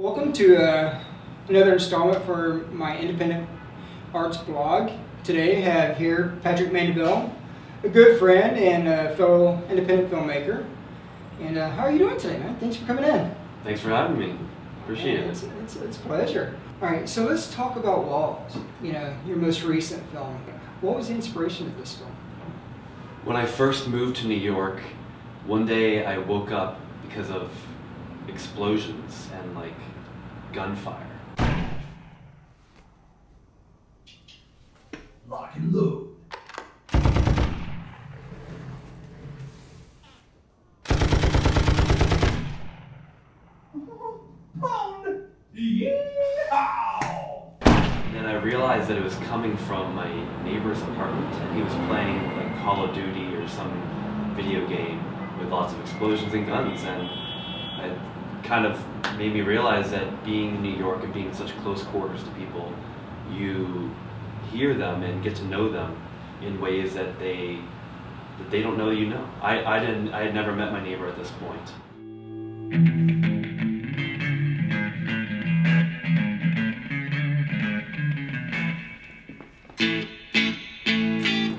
Welcome to another installment for my independent arts blog. Today I have here Patrick Mandeville, a good friend and a fellow independent filmmaker. And how are you doing today, man? Thanks for coming in. Thanks for having me. Appreciate it. It's a pleasure. All right, so let's talk about Walls. You know, your most recent film. What was the inspiration of this film? When I first moved to New York, one day I woke up because of explosions and like gunfire. Lock and load. And then I realized that it was coming from my neighbor's apartment, and he was playing like Call of Duty or some video game with lots of explosions and guns, and it kind of made me realize that being in New York and being in such close quarters to people, you hear them and get to know them in ways that they don't know you know. I had never met my neighbor at this point.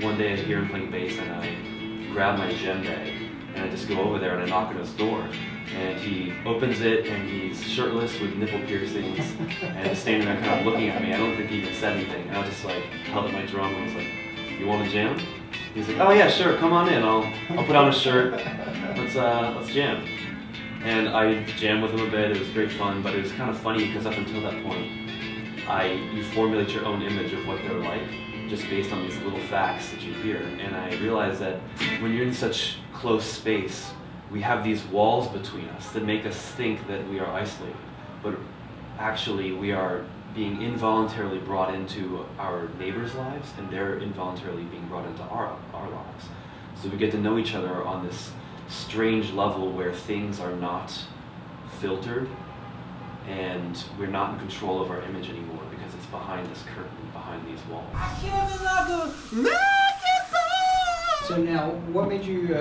One day I hear him playing bass and I grab my djembe and I just go over there and I knock on his door. And he opens it and he's shirtless with nipple piercings and just standing there kind of looking at me. I don't think he even said anything. And I just like held up my drum and was like, "You want to jam?" He's like, "Oh yeah, sure, come on in. I'll put on a shirt. Let's jam." And I jammed with him a bit. It was great fun, but it was kind of funny because up until that point, you formulate your own image of what they're like just based on these little facts that you hear. And I realized that when you're in such close space, we have these walls between us that make us think that we are isolated, but actually we are being involuntarily brought into our neighbors' lives, and they're involuntarily being brought into our lives. So we get to know each other on this strange level where things are not filtered, and we're not in control of our image anymore because it's behind this curtain, behind these walls. So now, what made you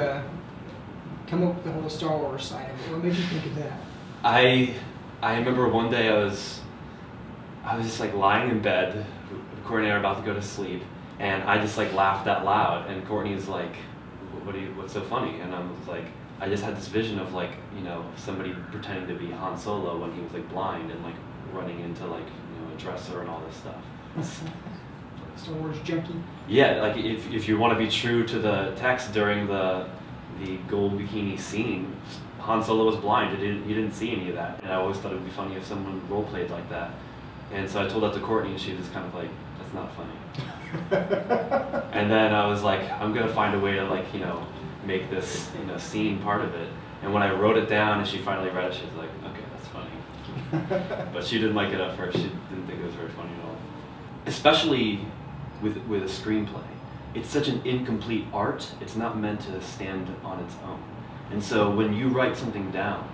come up with the whole Star Wars side of it? What made you think of that? I remember one day I was just like lying in bed. Courtney and I were about to go to sleep, and I just like laughed out loud. And Courtney's like, "What's so funny?" And I was like, I just had this vision of like, you know, somebody pretending to be Han Solo when he was like blind and like running into like, you know, a dresser and all this stuff. Star Wars junkie. Yeah, like if you want to be true to the text during the gold bikini scene, Han Solo was blind. He didn't see any of that, and I always thought it would be funny if someone role played like that. And so I told that to Courtney, and she was just kind of like, "That's not funny." And then I was like, I'm gonna find a way to like, you know, make this, you know, scene part of it. And when I wrote it down and she finally read it, she was like, "Okay, that's funny." But she didn't like it at first. She didn't think it was very funny at all. Especially with a screenplay. It's such an incomplete art, it's not meant to stand on its own. And so when you write something down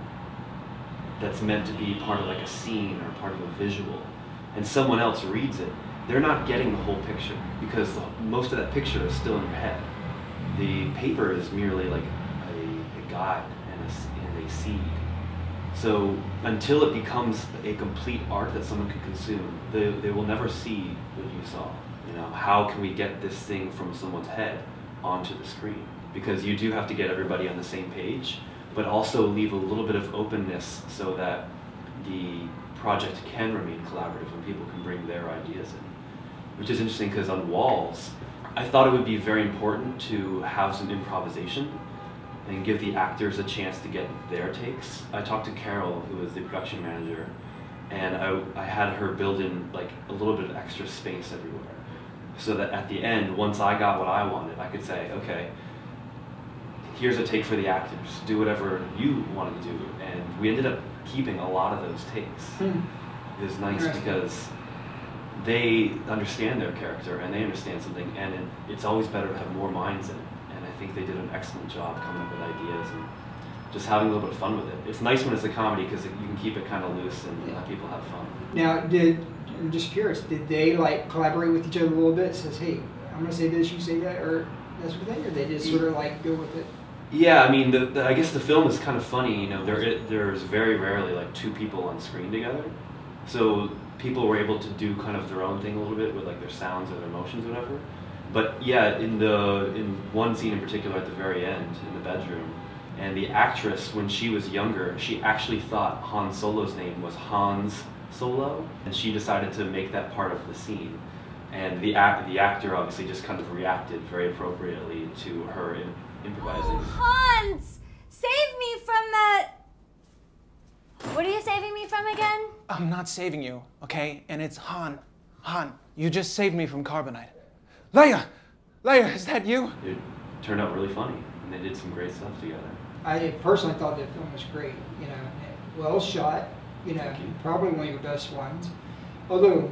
that's meant to be part of like a scene or part of a visual, and someone else reads it, they're not getting the whole picture because most of that picture is still in your head. The paper is merely like a guide and a seed. So until it becomes a complete art that someone can consume, they will never see what you saw. You know, how can we get this thing from someone's head onto the screen? Because you do have to get everybody on the same page, but also leave a little bit of openness so that the project can remain collaborative and people can bring their ideas in. Which is interesting because on Walls, I thought it would be very important to have some improvisation and give the actors a chance to get their takes. I talked to Carol, who is the production manager, and I had her build in like a little bit of extra space everywhere, so that at the end, once I got what I wanted, I could say, "Okay, here's a take for the actors. Do whatever you wanted to do." And we ended up keeping a lot of those takes. It was nice because they understand their character and they understand something, and it's always better to have more minds in it. And I think they did an excellent job coming up with ideas and just having a little bit of fun with it. It's nice when it's a comedy because you can keep it kind of loose and let people have fun. Now, I'm just curious, did they like collaborate with each other a little bit? Says, "Hey, I'm gonna say this, you say that," or that sort of thing, or they just sort of like go with it? Yeah, I mean, I guess the film is kind of funny. You know, there's very rarely like two people on screen together, so people were able to do kind of their own thing a little bit with like their sounds or their emotions, or whatever. But yeah, in one scene in particular at the very end in the bedroom, and the actress, when she was younger, she actually thought Han Solo's name was Hans Solo, and she decided to make that part of the scene. And the actor obviously just kind of reacted very appropriately to her improvising. Hans! Save me from that! What are you saving me from again? I'm not saving you, okay? And it's Han. Han, you just saved me from carbonite. Leia! Leia, is that you? It turned out really funny, and they did some great stuff together. I personally thought the film was great, you know, well shot, you know, probably one of your best ones. Although,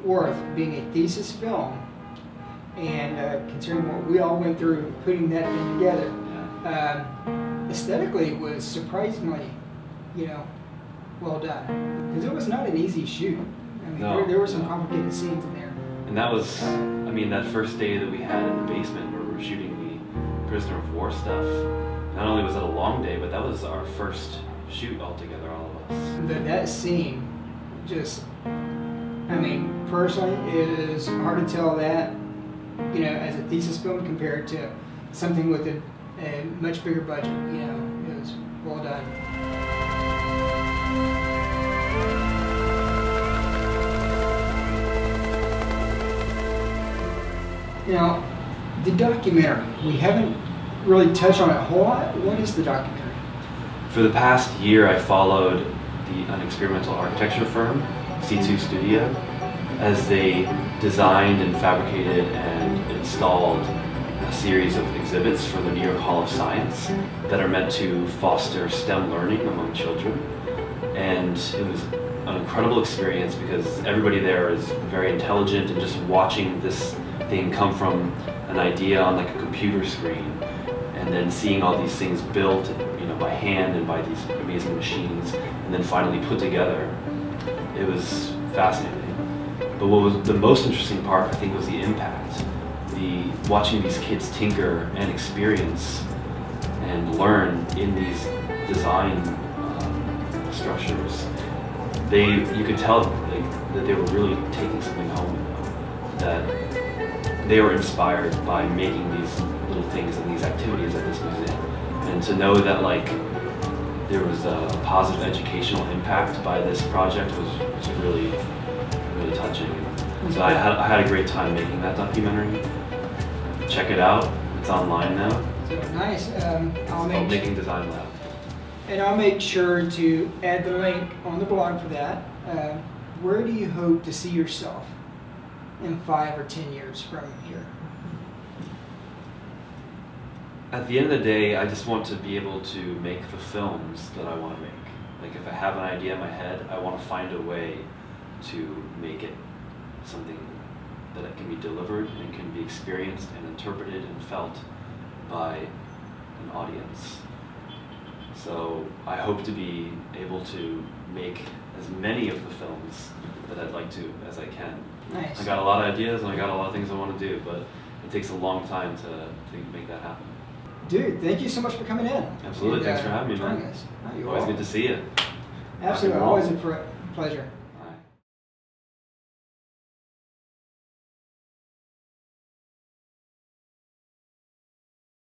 worth being a thesis film, and considering what we all went through putting that thing together, aesthetically it was surprisingly, you know, well done. Because it was not an easy shoot. I mean, there were some complicated scenes in there. And that was, I mean, that first day that we had in the basement where we were shooting the prisoner of war stuff, not only was it a long day, but that was our first shoot altogether, all of us. That scene, just, I mean, personally, it is hard to tell that, you know, as a thesis film compared to something with a much bigger budget, you know, it was well done. Now, the documentary, we haven't really touched on it a whole lot. What is the documentary? For the past year, I followed an experimental architecture firm, C2 Studio, as they designed and fabricated and installed a series of exhibits for the New York Hall of Science that are meant to foster STEM learning among children. And it was an incredible experience because everybody there is very intelligent, and just watching this thing come from an idea on like a computer screen and then seeing all these things built, you know, by hand and by these amazing machines, and then finally put together, it was fascinating. But what was the most interesting part, I think, was the impact. Watching these kids tinker and experience and learn in these design structures. You could tell that they were really taking something home with them, that they were inspired by making these little things and these activities at this museum. And to know that like there was a positive educational impact by this project was really, really touching. So I had a great time making that documentary. Check it out. It's online now. So nice. It's called Making Design Lab. And I'll make sure to add the link on the blog for that. Where do you hope to see yourself in 5 or 10 years from here? At the end of the day, I just want to be able to make the films that I want to make. Like if I have an idea in my head, I want to find a way to make it something that it can be delivered and can be experienced and interpreted and felt by an audience. So I hope to be able to make as many of the films that I'd like to as I can. Nice. I got a lot of ideas and I got a lot of things I want to do, but it takes a long time to make that happen. Dude, thank you so much for coming in. Absolutely, thanks for having me, man. Always Good to see you. Absolutely, always a pleasure.